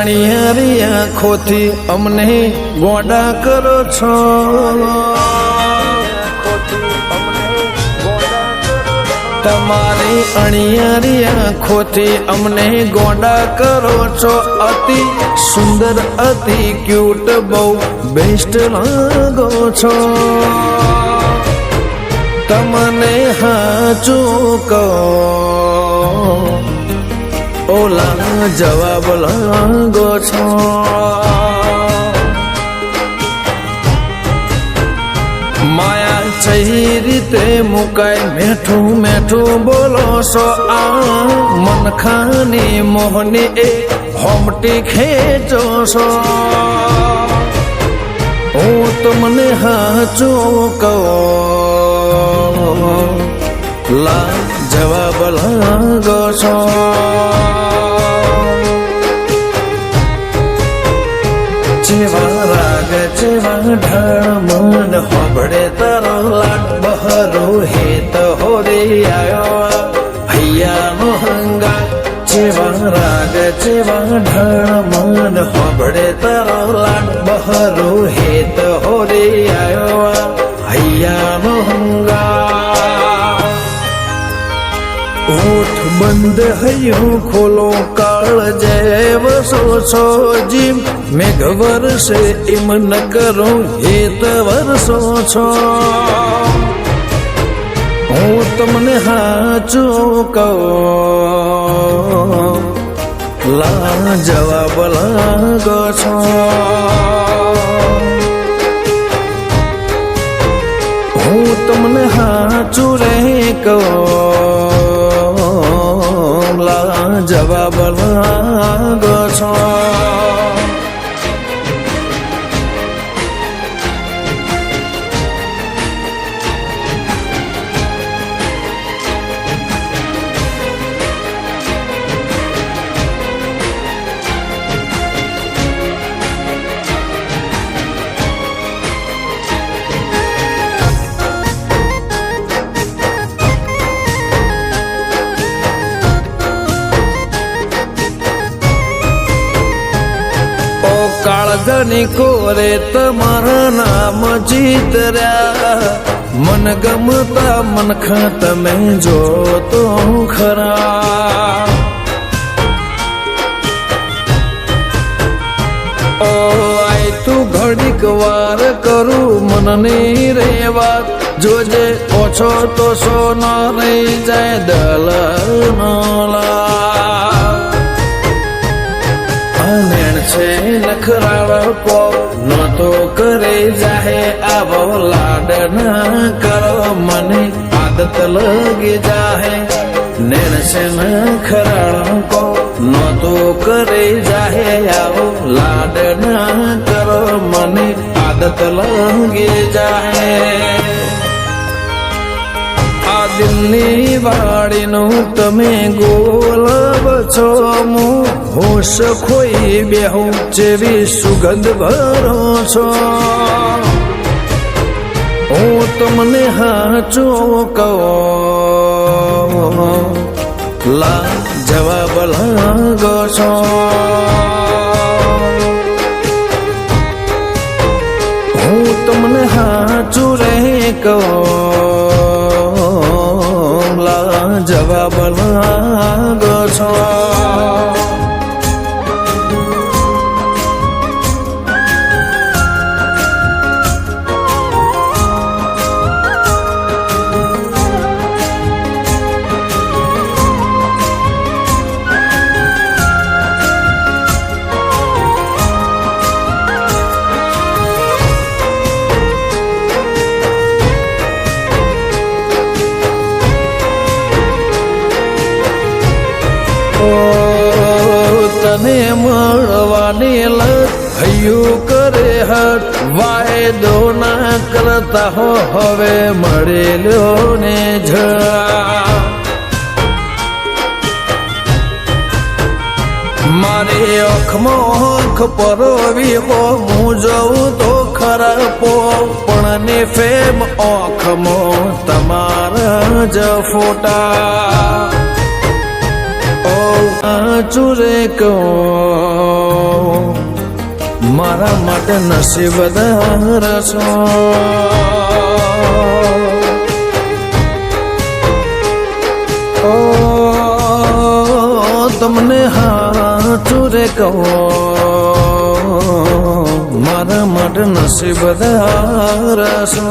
અણિયારી આંખોથી અમને ગોડા કરો છો, તમારી અણિયારી આંખોથી અમને ગોડા કરો છો. અતિ સુંદર અતિ ક્યુટ બહુ બેસ્ટ લાગો છો. તમને હાચું કહો ઓલા જવાબ લાગો છો. માયા ચહી રીતે મુકાય મેઠું મેઠું બોલો છો. આ મનખાની મોહની એ હોમટી ખેંચો છો. હું તમને હાચું કહું લા જવાબ લાગો છો. જેવા રાગ જેવા ઢળ મન હોબળે તારો લાડ બહરો હેત હોરે આવ્યો હૈયાનો હંગા. જેવા રાગ જેવા ઢળ મન હોબળે તારો લાડ બહરો હેત હોરે આવ્યો હૈયાનો હંગા. ઓઠ બંધ હૈયું ખોલો કાળ જેવસો છો જીમ મેઘ વરસે એમ ન કરો હેત વરસો છો. હું તમને હાચું કહું લા જવાબ લાગો છો. હું તમને હાચું રે કહું લા જવાબ લાગો છો. કાળજાની કોરે તમારા નામ જીતર્યા. મન ગમતા મનખા તમે જો તો ખરા. ઓ આય તું ઘડીક વાર કરું મનની રે વાત. જોજે ઓછો તો સોનો રહી જાય દલનો લા. નેણ છે નખરાળ કો ન તો કરે જાહે આવો લાડ ના કરો મને આદત લગી જાહે. નેણ છે નખરાળ કો ન તો કરે જાહે આવો લાડ ના કરો મને આદત લગી જાહે. આ દિલની વાડીનું તમે ગોલબ છો. હોશ ખોઈ બેહું જેવી સુગંધ ભરો છો. હું તમને હાચું કહું લા જવાબ લાગો છો. હું તમને હાચું રે કહું લા જવાબ લાગો છો. તને મળવાની લત હૈયું કરે હત. વાયદો ના કરતા હો હવે મળેલો ને ઝા. મારી આંખમાં આંખ પરોવી હો હું જવું તો ખરાપો. પણ ને ફેમ આંખમાં તમારા જ ફોટા. ચુરે કહું મારા માટે નસીબદાર છો. ઓ તમને હાચું રે કહો, મારા માટે નસીબદાર છો.